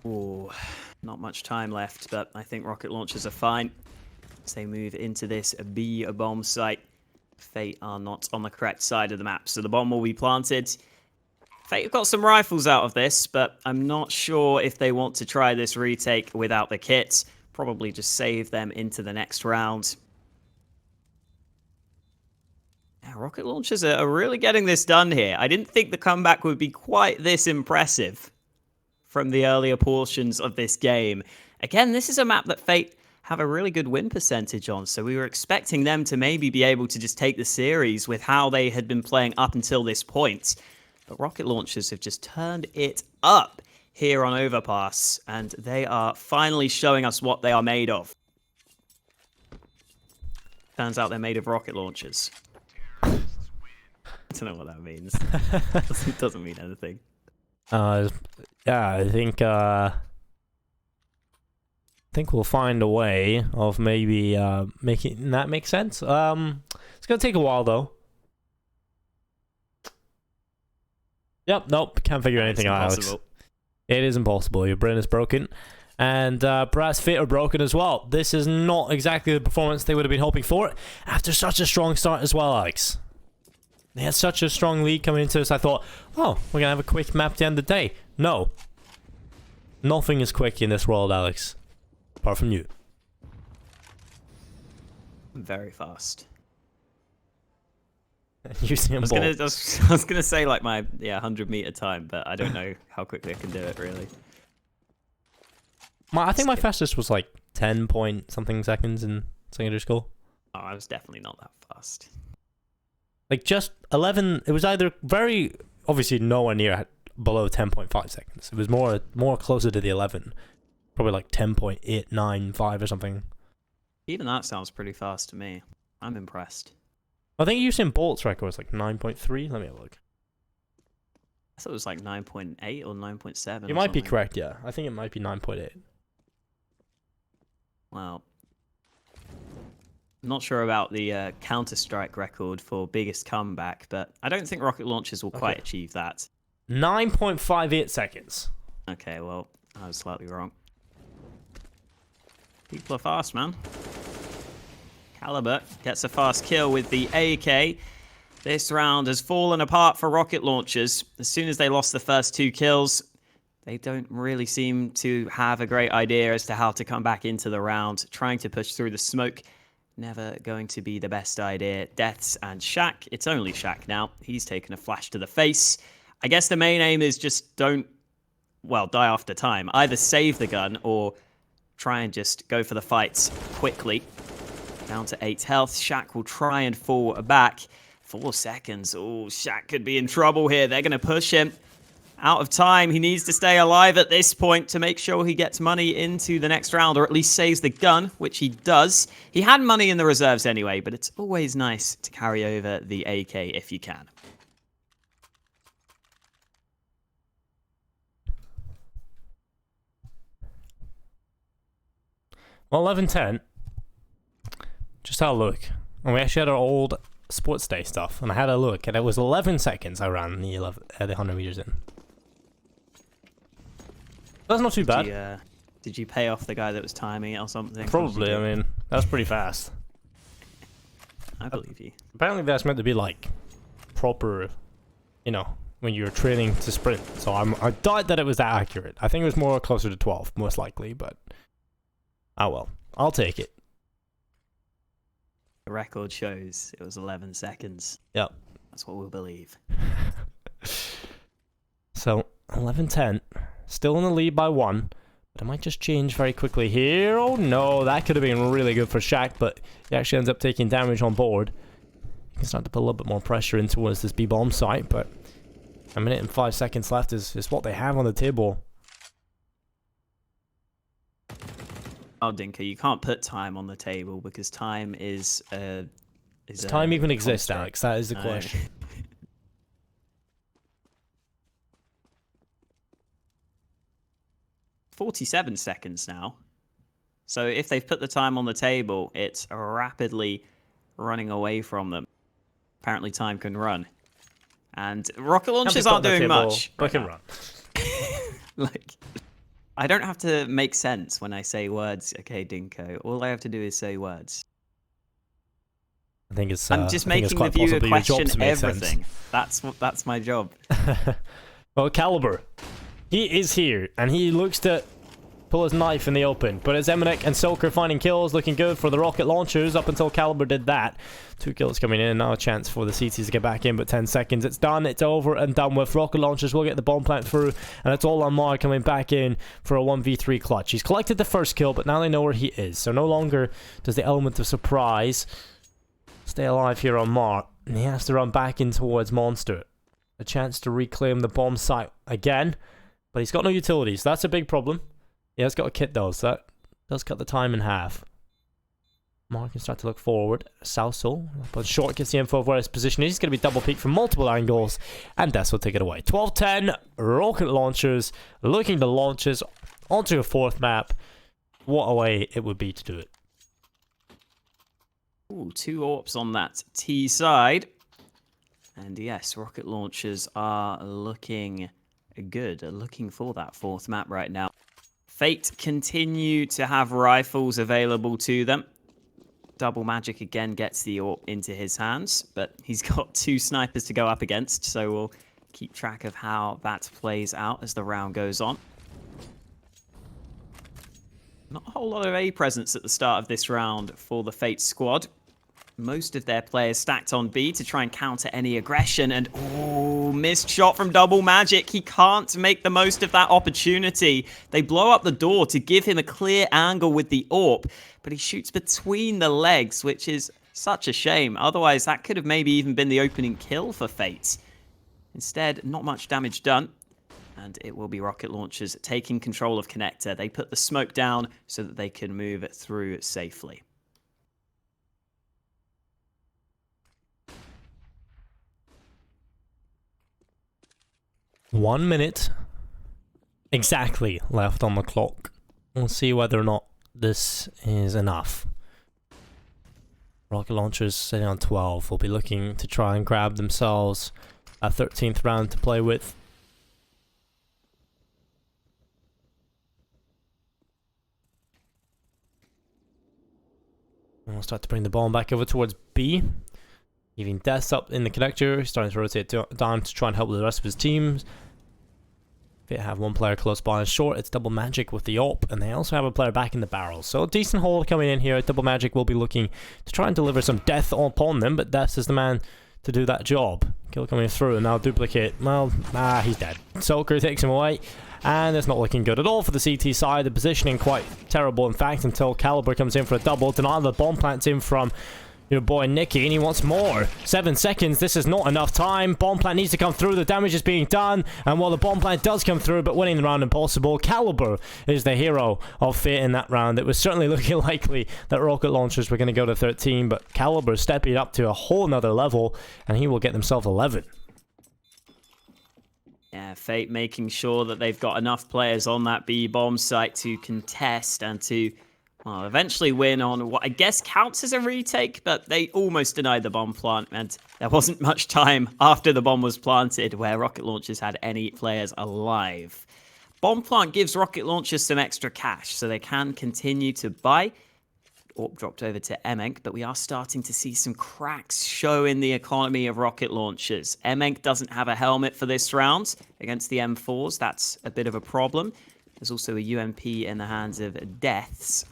Ooh, not much time left, but I think rocket launchers are fine as they move into this B bomb site. Fate are not on the correct side of the map, so the bomb will be planted. Fate have got some rifles out of this, but I'm not sure if they want to try this retake without the kit. Probably just save them into the next round. Yeah, rocket launchers are really getting this done here. I didn't think the comeback would be quite this impressive from the earlier portions of this game. Again, this is a map that Fate have a really good win percentage on, so we were expecting them to maybe be able to just take the series with how they had been playing up until this point. But rocket launchers have just turned it up here on Overpass, and they are finally showing us what they are made of. Turns out they're made of rocket launchers. I don't know what that means. It doesn't mean anything. Yeah, I think we'll find a way of maybe making that make sense. It's gonna take a while though. Yep, nope, can't figure anything out, Alex. It is impossible. Your brain is broken. And Brad's feet are broken as well. This is not exactly the performance they would have been hoping for after such a strong start as well, Alex. They had such a strong lead coming into this. I thought, oh, we're going to have a quick map to end the day. No. Nothing is quick in this world, Alex. Apart from you. Very fast. Usain Bolt. I was gonna say like my 100-meter time, but I don't know how quickly I can do it really. I think my fastest was like 10 point something seconds in secondary school. Oh, I was definitely not that fast. Like just 11. It was either very obviously nowhere near below 10.5 seconds. It was more closer to the 11, probably like 10.895 or something. Even that sounds pretty fast to me. I'm impressed. I think Usain Bolt's record was like 9.3. Let me have a look. I thought it was like 9.8 or 9.7. You might be correct, yeah. I think it might be 9.8. Well, I'm not sure about the Counter-Strike record for biggest comeback, but I don't think Rocketlaunchers will quite achieve that. 9.58 seconds. Okay, well, I was slightly wrong. People are fast, man. Caliber gets a fast kill with the AK. This round has fallen apart for Rocketlaunchers. As soon as they lost the first 2 kills, they don't really seem to have a great idea as to how to come back into the round. Trying to push through the smoke, never going to be the best idea. Deaths and Shaq. It's only Shaq now. He's taken a flash to the face. I guess the main aim is just don't, well, die after time. Either save the gun or try and just go for the fights quickly. Down to 8 health. Shaq will try and fall back. 4 seconds. Oh, Shaq could be in trouble here. They're going to push him out of time. He needs to stay alive at this point to make sure he gets money into the next round, or at least saves the gun, which he does. He had money in the reserves anyway, but it's always nice to carry over the AK if you can. Well, 11:10. Just had a look. And we actually had our old sports day stuff. And I had a look. And it was 11 seconds I ran the 100 meters in. That's not too bad. Did you pay off the guy that was timing it or something? Probably. I mean, that's pretty fast. I believe you. Apparently that's meant to be like proper, you know, when you're training to sprint. So I doubt that it was that accurate. I think it was more closer to 12, most likely. But, oh well. I'll take it. The record shows it was 11 seconds. Yep. That's what we'll believe. So, 11:10. Still in the lead by 1. But it might just change very quickly here. Oh no, that could have been really good for Shaq, but he actually ends up taking damage on board. He can start to put a little bit more pressure in towards this B-bomb site, but 1 minute and 5 seconds left is what they have on the table. Oh, Dinka, you can't put time on the table because time is Does time even exist, Alex? That is the question. 47 seconds now. So if they've put the time on the table, it's rapidly running away from them. Apparently time can run. And Rocketlaunchers aren't doing much. But can run. Like, I don't have to make sense when I say words, okay, Dinko. All I have to do is say words. I think it's. I'm just making the viewer question everything. That's my job. Well, Caliber, he is here, and he looks to pull his knife in the open. But it's Eminek and Soaker finding kills, looking good for the Rocketlaunchers up until Caliber did that. 2 kills coming in, now a chance for the CTs to get back in, but 10 seconds. It's done, it's over and done with. Rocketlaunchers will get the bomb plant through, and it's all on Mar coming back in for a 1v3 clutch. He's collected the first kill, but now they know where he is. So no longer does the element of surprise stay alive here on Mar. And he has to run back in towards Monster. A chance to reclaim the bomb site again, but he's got no utilities. That's a big problem. He has got a kit though, so that does cut the time in half. Mark can start to look forward. Southsole, but Short gets the info of where his position is. He's going to be double peaked from multiple angles, and Des will take it away. 12-10, Rocketlaunchers looking to launch us onto a 4th map. What a way it would be to do it. Ooh, 2 AWPs on that T side. And yes, Rocketlaunchers are looking good. Looking for that fourth map right now. Fate continue to have rifles available to them. Double Magic again gets the AWP into his hands, but he's got 2 snipers to go up against, so we'll keep track of how that plays out as the round goes on. Not a whole lot of A presence at the start of this round for the Fate squad. Most of their players stacked on B to try and counter any aggression, and missed shot from Double Magic. He can't make the most of that opportunity. They blow up the door to give him a clear angle with the AWP, but he shoots between the legs, which is such a shame. Otherwise, that could have maybe even been the opening kill for Fate. Instead, not much damage done, and it will be Rocketlaunchers taking control of Connector. They put the smoke down so that they can move through safely. One minute exactly left on the clock. We'll see whether or not this is enough. Rocketlaunchers sitting on 12 will be looking to try and grab themselves a 13th round to play with. And we'll start to bring the ball back over towards B. Leaving Death up in the connector, starting to rotate down to try and help with the rest of his teams. They have one player close by and short. It's Double Magic with the AWP, and they also have a player back in the barrel. So a decent hold coming in here. Double Magic will be looking to try and deliver some death upon them, but Death is the man to do that job. Kill coming through, and now Duplicate. Well, he's dead. Soaker takes him away, and it's not looking good at all for the CT side. The positioning quite terrible, in fact, until Caliber comes in for a double. Denial the bomb plants in from your boy Nicky, and he wants more. 7 seconds, this is not enough time. Bomb plant needs to come through, the damage is being done, and while the bomb plant does come through, but winning the round impossible, Caliber is the hero of Fate in that round. It was certainly looking likely that Rocketlaunchers were going to go to 13, but Caliber stepping up to a whole nother level, and he will get himself 11. Yeah, Fate making sure that they've got enough players on that B bomb site to contest and to eventually win on what I guess counts as a retake, but they almost denied the bomb plant, and there wasn't much time after the bomb was planted where Rocketlaunchers had any players alive. Bomb plant gives Rocketlaunchers some extra cash, so they can continue to buy. AWP dropped over to Emenk, but we are starting to see some cracks show in the economy of Rocketlaunchers. Emenk doesn't have a helmet for this round against the M4s. That's a bit of a problem. There's also a UMP in the hands of Deaths.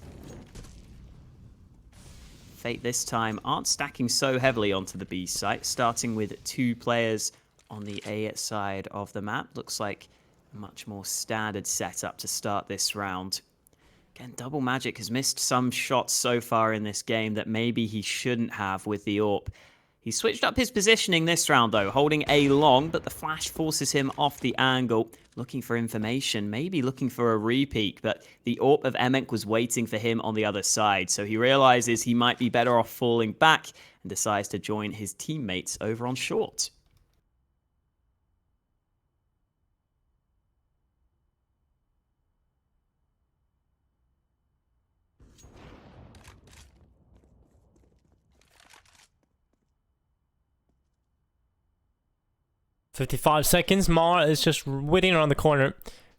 Fate this time aren't stacking so heavily onto the B site, starting with 2 players on the A side of the map. Looks like a much more standard setup to start this round. Again, Double Magic has missed some shots so far in this game that maybe he shouldn't have with the AWP. He switched up his positioning this round though, holding A long, but the flash forces him off the angle, looking for information, maybe looking for a repeat, but the AWP of Emenk was waiting for him on the other side, so he realizes he might be better off falling back and decides to join his teammates over on short. "55 seconds. Mar is just waiting around the corner,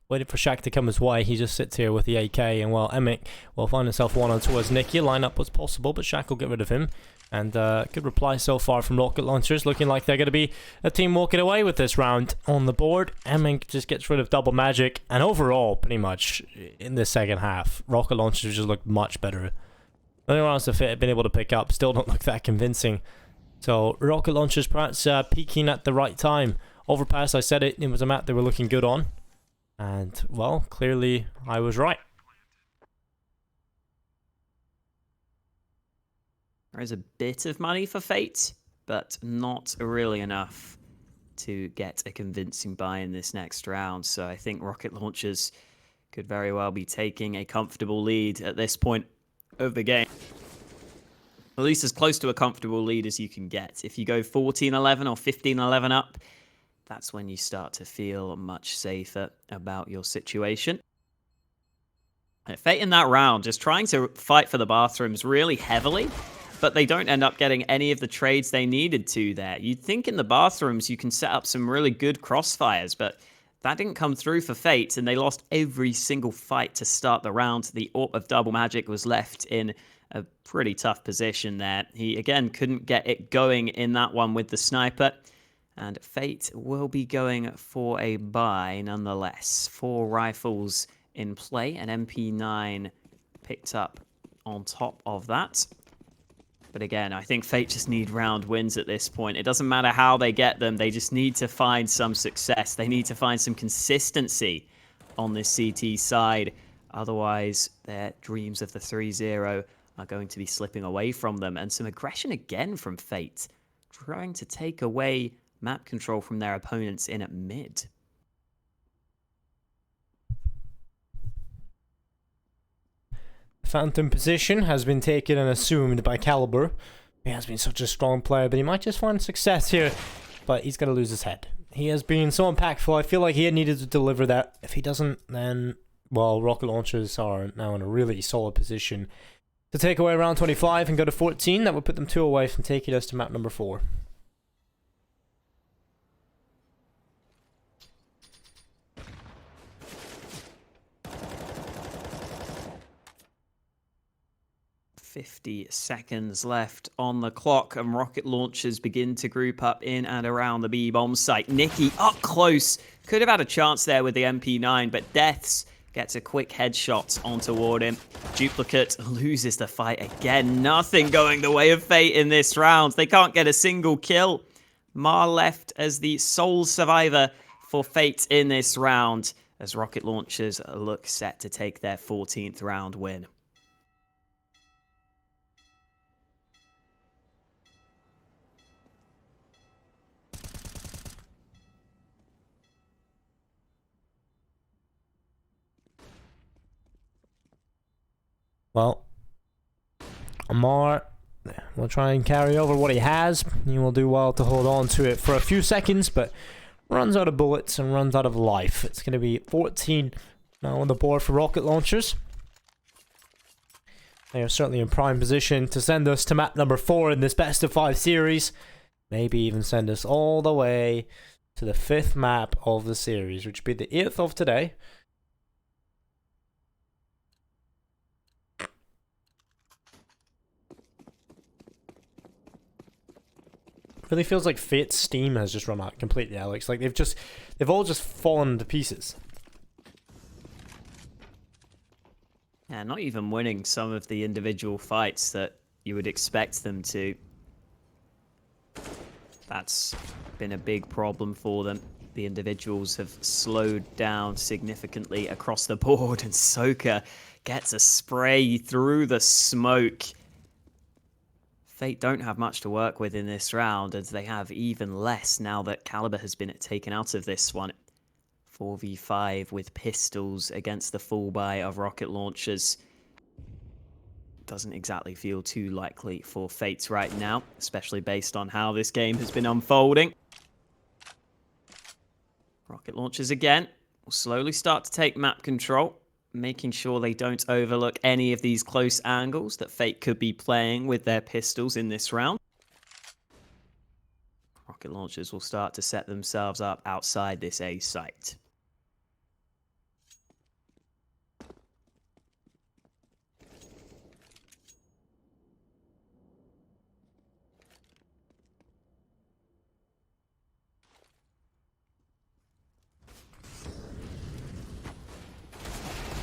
waiting for Shaq to come his way. He just sits here with the AK, and while Emek will find himself one-on towards Nicky, line up what's possible, but Shaq will get rid of him. And good reply so far from Rocketlaunchers, looking like they're going to be a team walking away with this round on the board. Emek just gets rid of Double Magic, and overall, pretty much in the second half, Rocketlaunchers just looked much better. Nothing else the Fit have been able to pick up, still don't look that convincing. So Rocketlaunchers perhaps peaking at the right time. Overpass, I said it was a map they were looking good on. And, well, clearly I was right. There is a bit of money for Fate, but not really enough to get a convincing buy in this next round. So I think Rocketlaunchers could very well be taking a comfortable lead at this point of the game. At least as close to a comfortable lead as you can get. If you go 14-11 or 15-11 up, that's when you start to feel much safer about your situation. Fate in that round, just trying to fight for the bathrooms really heavily, but they don't end up getting any of the trades they needed to there. You'd think in the bathrooms you can set up some really good crossfires, but that didn't come through for Fate, and they lost every single fight to start the round. The AWP of Double Magic was left in a pretty tough position there. He, again, couldn't get it going in that one with the sniper. And Fate will be going for a buy nonetheless. 4 rifles in play, an MP9 picked up on top of that. But again, I think Fate just need round wins at this point. It doesn't matter how they get them. They just need to find some success. They need to find some consistency on this CT side. Otherwise, their dreams of the 3-0 are going to be slipping away from them. And some aggression again from Fate, trying to take away map control from their opponents in at mid. Phantom position has been taken and assumed by Caliber. He has been such a strong player, but he might just find success here. But he's going to lose his head. He has been so impactful. I feel like he had needed to deliver that. If he doesn't, then, well, Rocketlaunchers are now in a really solid position to take away round 25 and go to 14. That would put them 2 away from taking us to map number 4. "50 seconds left on the clock, and rocket launchers begin to group up in and around the B-bomb site. Nicky up close. Could have had a chance there with the MP9, but Deaths gets a quick headshot on toward him. Duplicate loses the fight again. Nothing going the way of Fate in this round. They can't get a single kill. Mar left as the sole survivor for Fate in this round, as rocket launchers look set to take their 14th round win. Well, Amar will try and carry over what he has. He will do well to hold on to it for a few seconds, but runs out of bullets and runs out of life. It's going to be 14 now on the board for rocket launchers. They are certainly in prime position to send us to map number 4 in this best of 5 series. Maybe even send us all the way to the 5th map of the series, which would be the 8th of today. Really feels like Fate's steam has just run out completely, Alex. Like they've all just fallen to pieces. Yeah, not even winning some of the individual fights that you would expect them to. That's been a big problem for them. The individuals have slowed down significantly across the board, and Soka gets a spray through the smoke. Fate don't have much to work with in this round, as they have even less now that Caliber has been taken out of this one. 4v5 with pistols against the full buy of rocket launchers. Doesn't exactly feel too likely for Fate right now, especially based on how this game has been unfolding. Rocket launchers again will slowly start to take map control, making sure they don't overlook any of these close angles that Fate could be playing with their pistols in this round. Rocket launchers will start to set themselves up outside this A site.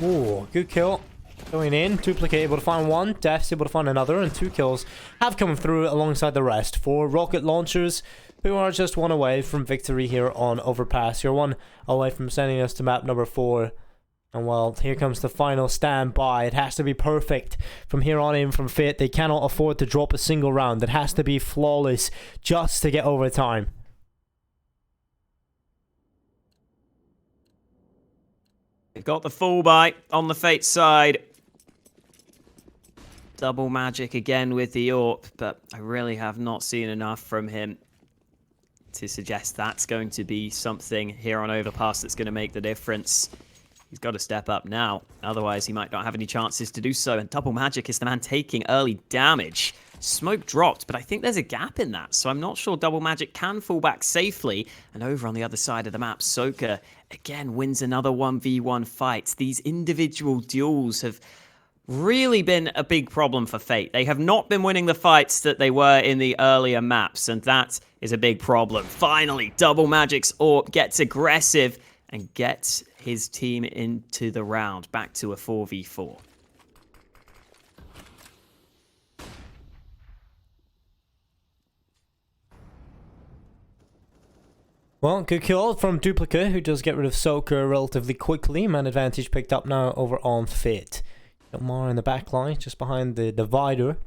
Ooh, good kill. Going in, Duplicate able to find one, Death's able to find another, and 2 kills have come through alongside the rest for rocket launchers, who are just 1 away from victory here on Overpass. You're 1 away from sending us to map number 4. And well, here comes the final standby. It has to be perfect from here on in from Fate. They cannot afford to drop a single round. It has to be flawless just to get overtime. They've got the full buy on the Fate side. Double magic again with the AWP, but I really have not seen enough from him to suggest that's going to be something here on Overpass that's going to make the difference. He's got to step up now, otherwise he might not have any chances to do so, and double magic is the man taking early damage Smoke dropped, but I think there's a gap in that, so I'm not sure Double Magic can fall back safely. And over on the other side of the map, Soka again wins another 1v1 fight. These individual duels have really been a big problem for Fate. They have not been winning the fights that they were in the earlier maps, and that is a big problem. Finally, Double Magic's AWP gets aggressive and gets his team into the round, back to a 4v4. Well, good kill from Duplicate, who does get rid of Soka relatively quickly. Man advantage picked up now over on Fit. Mar in the back line, just behind the divider.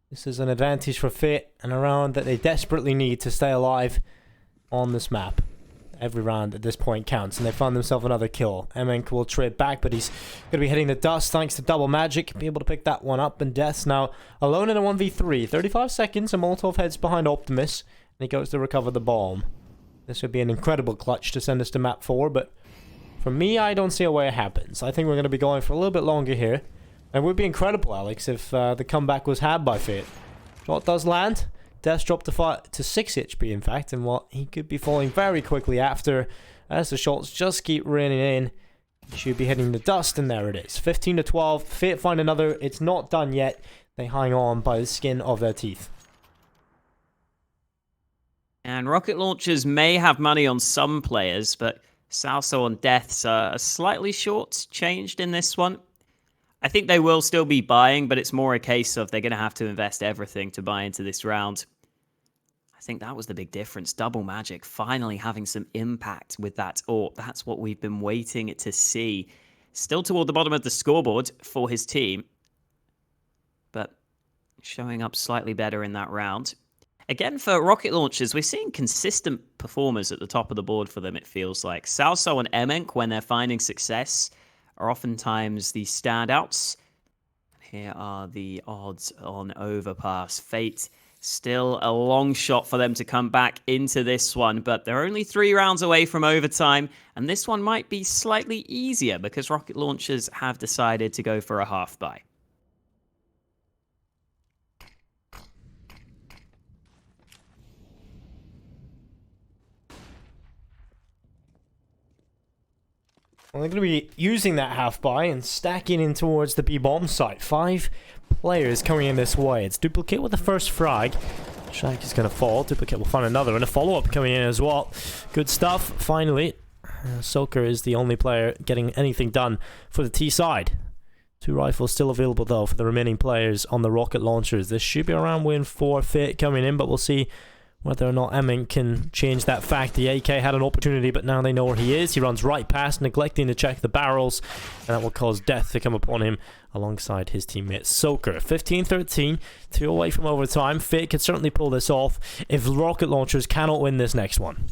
This is an advantage for Fit, and a round that they desperately need to stay alive on this map. Every round at this point counts, and they found themselves another kill. Emenk will trade back, but he's going to be hitting the dust thanks to Double Magic. Be able to pick that one up, and Death's now alone in a 1v3. 35 seconds, and Molotov heads behind Optimus, and he goes to recover the bomb. This would be an incredible clutch to send us to map 4, but for me, I don't see a way it happens. I think we're going to be going for a little bit longer here. And it would be incredible, Alex, if the comeback was had by Fate. Shot does land. Death dropped to 6 HP, in fact, and what he could be falling very quickly after, as the shots just keep raining in. He should be hitting the dust, and there it is. 15 to 12. Fate find another. It's not done yet. They hang on by the skin of their teeth. And Rocketlaunchers may have money on some players, but Salso and Deaths are slightly short-changed in this one. I think they will still be buying, but it's more a case of they're going to have to invest everything to buy into this round. I think that was the big difference. Double Magic finally having some impact with that AWP. That's what we've been waiting to see. Still toward the bottom of the scoreboard for his team, but showing up slightly better in that round. Again, for Rocketlaunchers, we're seeing consistent performers at the top of the board for them, it feels like. Salso and Emenk, when they're finding success, are oftentimes the standouts. Here are the odds on Overpass. Fate, still a long shot for them to come back into this one, but they're only 3 rounds away from overtime, and this one might be slightly easier because Rocketlaunchers have decided to go for a half buy. Well, they're going to be using that half buy and stacking in towards the B-bomb site. 5 players coming in this way. It's Duplicate with the first frag. Shaq is going to fall. Duplicate will find another, and a follow-up coming in as well. Good stuff. Finally, Soka is the only player getting anything done for the T side. 2 rifles still available, though, for the remaining players on the Rocketlaunchers. This should be around win 4 Fit coming in, but we'll see whether or not Emin can change that fact. The AK had an opportunity, but now they know where he is. He runs right past, neglecting to check the barrels, and that will cause death to come upon him alongside his teammate Soka. 15-13, 2 away from overtime. Fate could certainly pull this off if Rocketlaunchers cannot win this next one.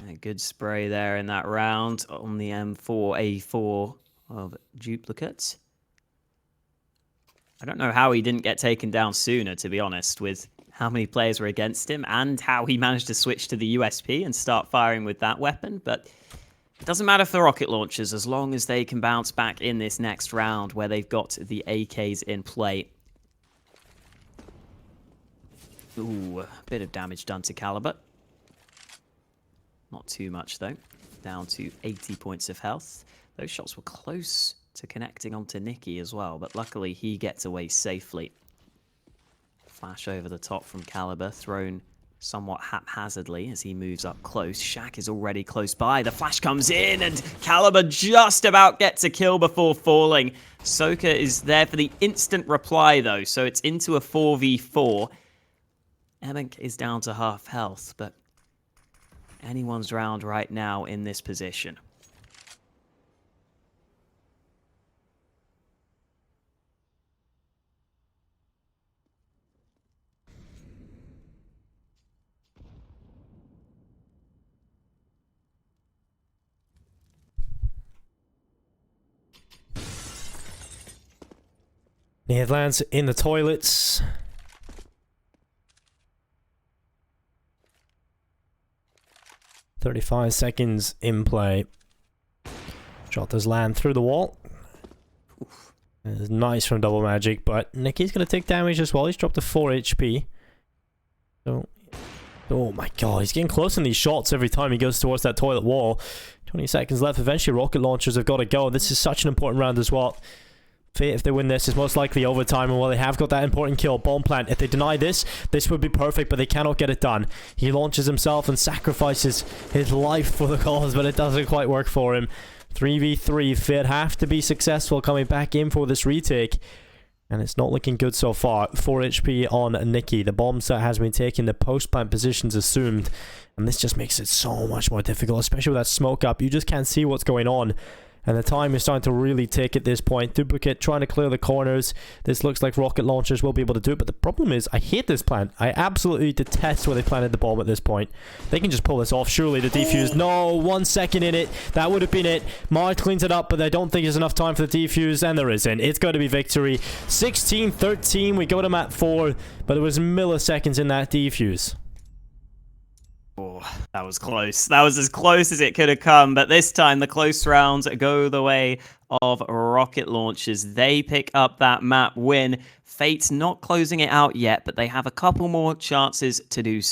A good spray there in that round on the M4A4 of Duplicate. I don't know how he didn't get taken down sooner, to be honest, with how many players were against him and how he managed to switch to the USP and start firing with that weapon. But it doesn't matter for Rocketlaunchers as long as they can bounce back in this next round where they've got the AKs in play. Ooh, a bit of damage done to Caliber. Not too much, though. Down to 80 points of health. Those shots were close to connecting onto Nicky as well, but luckily he gets away safely. Flash over the top from Caliber, thrown somewhat haphazardly as he moves up close. Shaq is already close by. The flash comes in, and Caliber just about gets a kill before falling. Soka is there for the instant reply, though, so it's into a 4v4. Emenk is down to half health, but anyone's round right now in this position. The lands in the toilets. .35 seconds in play. Shot does land through the wall. It's nice from Double Magic, but Nicky's going to take damage as well. He's dropped to 4 HP. So, oh my god, he's getting close in these shots every time he goes towards that toilet wall. 20 seconds left. Eventually, rocket launchers have got to go. This is such an important round as well. Fate, if they win this, is most likely overtime, and while they have got that important kill, bomb plant, if they deny this, this would be perfect, but they cannot get it done. He launches himself and sacrifices his life for the cause, but it doesn't quite work for him. 3v3, Fate have to be successful coming back in for this retake, and it's not looking good so far. 4 HP on Nicky. The bomb set has been taken, the post plant positions assumed, and this just makes it so much more difficult, especially with that smoke up. You just can't see what's going on. And the time is starting to really tick at this point. Duplicate trying to clear the corners. This looks like rocket launchers will be able to do it. But the problem is, I hate this plant. I absolutely detest where they planted the bomb at this point. They can just pull this off. Surely the defuse. No, 1 second in it. That would have been it. Mars cleans it up, but I don't think there's enough time for the defuse. And there isn't. It's going to be victory. 16-13. We go to map 4. But it was milliseconds in that defuse. Oh, that was close. That was as close as it could have come. But this time, the close rounds go the way of rocket launchers. They pick up that map win. Fate's not closing it out yet, but they have a couple more chances to do so.